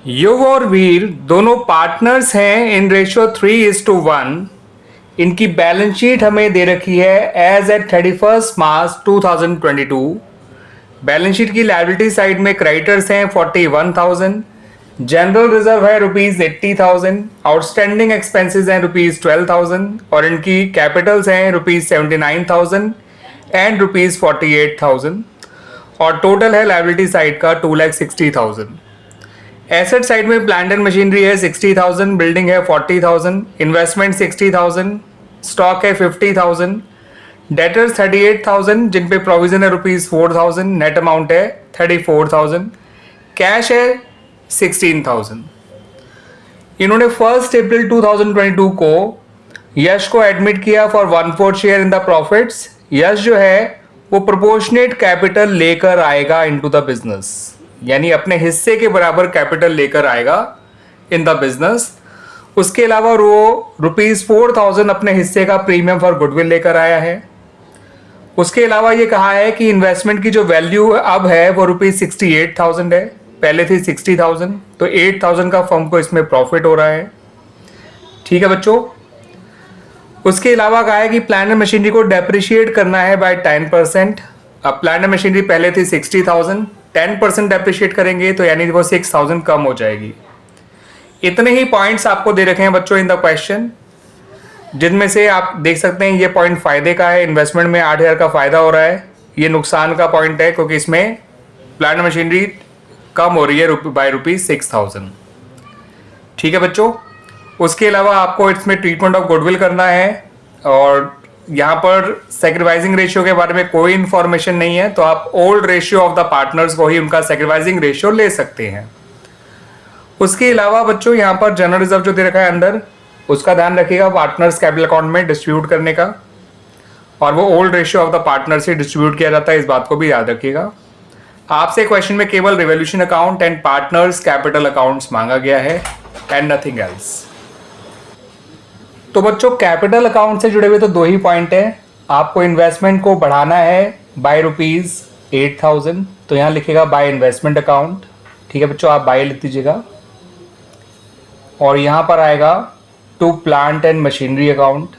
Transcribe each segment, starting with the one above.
युव और वीर दोनों पार्टनर्स हैं इन रेशियो 3:1। इनकी बैलेंस शीट हमें दे रखी है एज एट 31 मार्च 2022। बैलेंस शीट की लायबिलिटी साइड में क्रेडिटर्स हैं 41,000, जनरल रिजर्व है ₹80,000, आउटस्टैंडिंग एक्सपेंसेस हैं ₹12,000 और इनकी कैपिटल्स हैं ₹79,000 एंड ₹48,000 और टोटल है लायबिलिटी साइड का 2,60,000। एसेट साइड में प्लांट एंड मशीनरी है 60,000, बिल्डिंग है 40,000, इन्वेस्टमेंट 60,000, स्टॉक है 50,000, डेटर्स 38,000 जिन पे प्रोविजन है ₹4,000, नेट अमाउंट है 34,000, कैश है 16,000। इन्होंने 1 अप्रैल 2022 को यश को एडमिट किया for 1/4 share in the profits. Yash जो है वो प्रोपोर्शनेट कैपिटल लेकर आएगा इनटू द बिजनेस, यानी अपने हिस्से के बराबर कैपिटल लेकर आएगा इन द बिजनेस। उसके अलावा वो ₹4,000 अपने हिस्से का प्रीमियम फॉर गुडविल लेकर आया है। उसके अलावा ये कहा है कि इन्वेस्टमेंट की जो वैल्यू अब है वो ₹68,000 है, पहले थी 60,000, तो 8,000 का फर्म को इसमें प्रॉफिट हो रहा है। ठीक है बच्चों। उसके अलावा कहा है कि प्लांट एंड मशीनरी को डेप्रिशिएट करना है बाय 10%। अब प्लांट एंड मशीनरी पहले थी 60,000, 10% डेप्रिशिएट करेंगे तो यानी वो 6,000 कम हो जाएगी। इतने ही पॉइंट्स आपको दे रखे हैं बच्चों इन द क्वेश्चन, जिनमें से आप देख सकते हैं ये पॉइंट फायदे का है, इन्वेस्टमेंट में 8,000 का फायदा हो रहा है। ये नुकसान का पॉइंट है क्योंकि इसमें प्लांट मशीनरी कम हो रही है बाय ₹6,000। ठीक है बच्चों। उसके अलावा आपको इसमें ट्रीटमेंट ऑफ गुडविल करना है और यहाँ पर सैक्रिफाइसिंग रेशियो के बारे में कोई इंफॉर्मेशन नहीं है, तो आप old ratio of the partners को ही उनका सैक्रिफाइसिंग रेशियो ले सकते हैं। उसके अलावा बच्चों यहाँ पर जनरल रिजर्व जो दे रखा है अंदर, उसका ध्यान रखिएगा पार्टनर्स कैपिटल अकाउंट में डिस्ट्रीब्यूट करने का, और वो old ratio of the partner से डिस्ट्रीब्यूट किया जाता है, इस बात को भी याद रखिएगा। आपसे क्वेश्चन में केवल revolution account and partners capital accounts मांगा गया है एंड नथिंग एल्स। तो बच्चों कैपिटल अकाउंट से जुड़े हुए तो 2 ही पॉइंट है। आपको इन्वेस्टमेंट को बढ़ाना है बाय ₹8,000, तो यहाँ लिखेगा बाय इन्वेस्टमेंट अकाउंट। ठीक है बच्चों, आप बाय लिख दीजिएगा और यहाँ पर आएगा to plant and machinery account.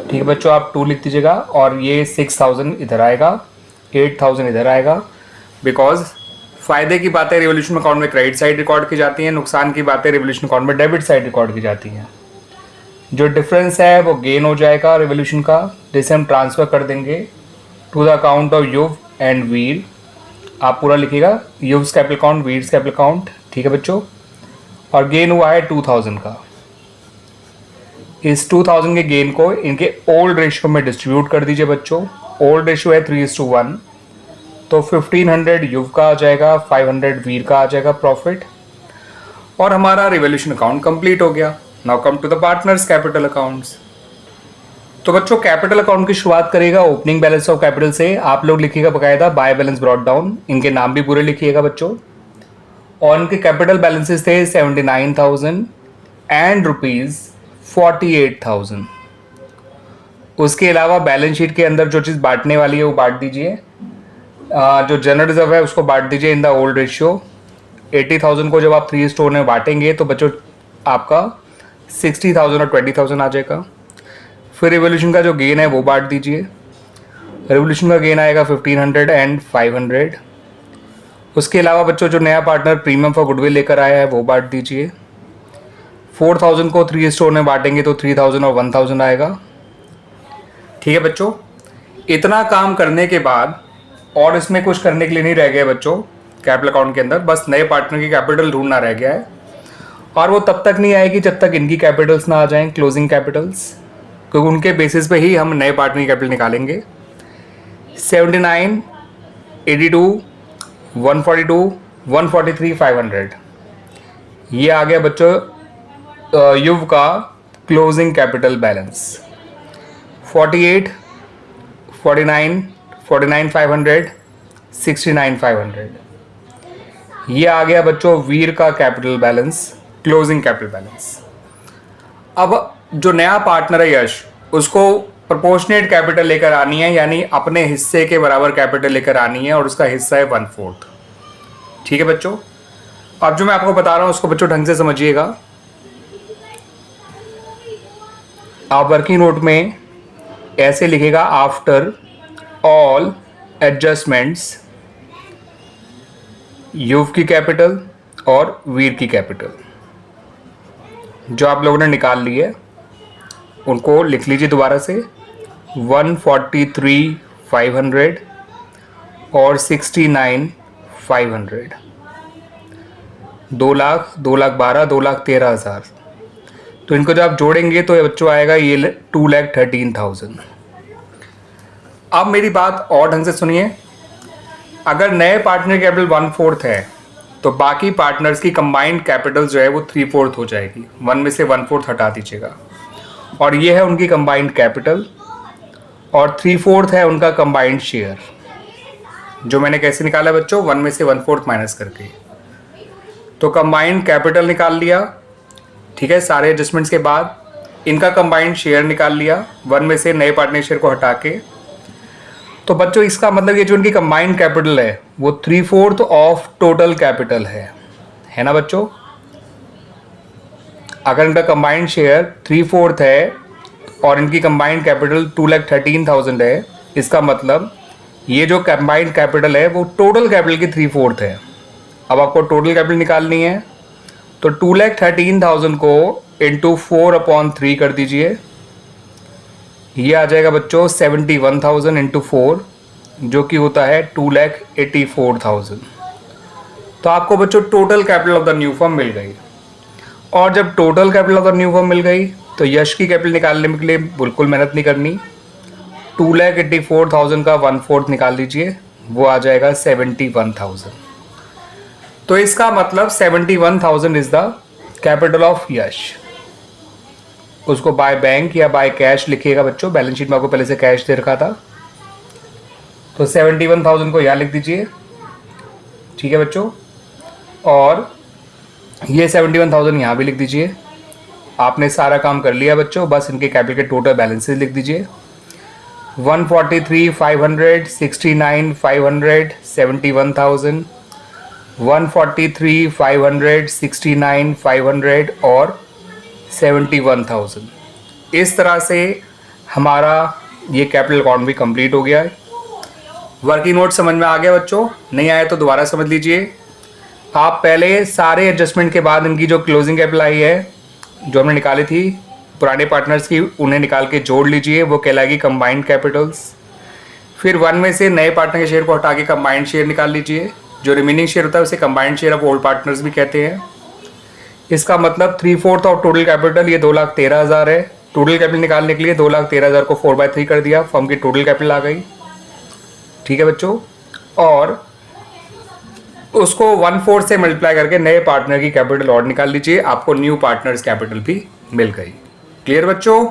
ठीक है बच्चों, आप 2 लिख दीजिएगा और ये 6,000 इधर आएगा, 8,000 इधर आएगा, बिकॉज फायदे की बातें रिवोल्यूशन अकाउंट में क्रेडिट साइड रिकॉर्ड की जाती हैं, नुकसान की बातें रिवोल्यूशन अकाउंट में डेबिट साइड रिकॉर्ड की जाती हैं। जो डिफरेंस है वो गेन हो जाएगा रिवोल्यूशन का, जिसे हम ट्रांसफ़र कर देंगे to the account of Yuv and Veer. आप पूरा लिखिएगा, Yuv's capital account, Veer's capital account. ठीक है बच्चों, और गेन हुआ है 2,000 का। इस 2,000 के गेन को इनके ओल्ड रेशियो में डिस्ट्रीब्यूट कर दीजिए बच्चों। ओल्ड रेशियो है 3:1, तो 1,500 युव का आ जाएगा, 500 वीर का आ जाएगा प्रॉफिट, और हमारा रिवोल्यूशन अकाउंट कंप्लीट हो गया। Now come to the partners capital accounts. तो बच्चों कैपिटल अकाउंट की शुरुआत करेगा ओपनिंग बैलेंस ऑफ कैपिटल से। आप लोग लिखिएगा बकायदा बाय बैलेंस ब्रॉट डाउन, इनके नाम भी पूरे लिखिएगा बच्चों। और इनके कैपिटल बैलेंसेस थे 79,000 एंड ₹48,000। उसके अलावा बैलेंस शीट के अंदर जो चीज़ बांटने वाली है वो बांट दीजिए। जो जनरल रिजर्व है उसको बांट दीजिए इन द ओल्ड रेशियो। 80,000 को जब आप 3 में बांटेंगे तो बच्चों आपका 60,000 और 20,000 आ जाएगा। फिर रिवोल्यूशन का जो गेन है वो बांट दीजिए। रिवोल्यूशन का गेन आएगा 1,500 एंड 500। उसके अलावा बच्चों जो नया पार्टनर प्रीमियम फॉर गुडविल लेकर आया है वो बांट दीजिए। 4,000 को 3 में बांटेंगे तो 3,000 और 1,000 आएगा। ठीक है बच्चों, इतना काम करने के बाद और इसमें कुछ करने के लिए नहीं रह गया बच्चों कैपिटल अकाउंट के अंदर, बस नए पार्टनर की कैपिटल ढूंढना रह गया है। और वो तब तक नहीं आएगी जब तक इनकी कैपिटल्स ना आ जाएं, क्लोजिंग कैपिटल्स, क्योंकि उनके बेसिस पे ही हम नए पार्टनर की कैपिटल निकालेंगे। 79, 82, 142, 143, 500, ये आ गया बच्चों युव का क्लोजिंग कैपिटल बैलेंस। 48, 49, 49,500, 69,500, ये आ गया बच्चों वीर का capital balance, closing capital balance. अब जो नया पार्टनर है यश, उसको प्रोपोर्शनेट कैपिटल लेकर आनी है, यानी अपने हिस्से के बराबर कैपिटल लेकर आनी है, और उसका हिस्सा है 1/4। ठीक है बच्चों, अब जो मैं आपको बता रहा हूं उसको बच्चों ढंग से समझिएगा। आप वर्किंग नोट में ऐसे लिखेगा, आफ्टर ऑल एडजस्टमेंट्स युव की कैपिटल और वीर की कैपिटल जो आप लोगों ने निकाल ली है उनको लिख लीजिए दोबारा से। 143,500 और 69,500, 2 लाख, 2,12,000, 2,13,000। तो इनको जब आप जोड़ेंगे तो ये बच्चों आएगा ये 2,13,000। अब मेरी बात और ढंग से सुनिए। अगर नए पार्टनर कैपिटल 1/4 है तो बाकी पार्टनर्स की कंबाइंड कैपिटल जो है वो 3/4 हो जाएगी। 1 में से 1/4 हटा दीजिएगा और ये है उनकी कंबाइंड कैपिटल और 3/4 है उनका कंबाइंड शेयर, जो मैंने कैसे निकाला बच्चों, 1 में से 1/4 माइनस करके। तो कंबाइंड कैपिटल निकाल लिया, ठीक है, सारे एडजस्टमेंट्स के बाद। इनका कंबाइंड शेयर निकाल लिया 1 में से नए पार्टनर शेयर को हटा के। तो बच्चों इसका मतलब ये जो उनकी कंबाइंड कैपिटल है वो 3/4 ऑफ टोटल कैपिटल है ना बच्चों। अगर इनका कंबाइंड शेयर 3/4 है और इनकी कंबाइंड कैपिटल 2,13,000 है, इसका मतलब ये जो कंबाइंड कैपिटल है वो टोटल कैपिटल की 3/4 है। अब आपको टोटल कैपिटल निकालनी है तो 2,13,000 को इंटू 4/3 कर दीजिए। ये आ जाएगा बच्चों 71,000 इंटू 4, जो कि होता है 2,84,000। तो आपको बच्चों total capital of the new firm मिल गई। और जब total capital of the new firm मिल गई तो यश की कैपिटल निकालने के लिए बिल्कुल मेहनत नहीं करनी। 2,84,000 का 1/4 निकाल लीजिए, वो आ जाएगा 71,000। तो इसका मतलब 71,000 इज द कैपिटल ऑफ यश। उसको बाय बैंक या बाय कैश लिखिएगा बच्चों, बैलेंस शीट में आपको पहले से कैश दे रखा था। तो 71,000 को यहाँ लिख दीजिए, ठीक है बच्चों। और ये 71,000 यहाँ भी लिख दीजिए। आपने सारा काम कर लिया बच्चों, बस इनके कैपिटल के टोटल बैलेंसेस लिख दीजिए। 143,500, 69,500, 71,000, 143,500, 69,500 और 71,000। इस तरह से हमारा ये कैपिटल अकाउंट भी कंप्लीट हो गया है। वर्किंग नोट समझ में आ गया बच्चों? नहीं आया तो दोबारा समझ लीजिए। आप पहले सारे एडजस्टमेंट के बाद इनकी जो क्लोजिंग कैपिटल आई है जो हमने निकाली थी पुराने पार्टनर्स की, उन्हें निकाल के जोड़ लीजिए, वो कहलाएगी कंबाइंड कैपिटल्स। फिर 1 में से नए पार्टनर के शेयर को हटा के कंबाइंड शेयर निकाल लीजिए। जो रिमेनिंग शेयर होता है उसे combined share of old partners भी कहते हैं। इसका मतलब 3/4 ऑफ टोटल कैपिटल ये 2,13,000 है। टोटल कैपिटल निकालने के लिए 2,13,000 को 4/3 कर दिया, फर्म की टोटल कैपिटल आ गई, ठीक है बच्चों। और उसको 1/4 से मल्टीप्लाई करके नए पार्टनर की कैपिटल और निकाल लीजिए, आपको न्यू पार्टनर्स कैपिटल भी मिल गई। क्लियर बच्चों?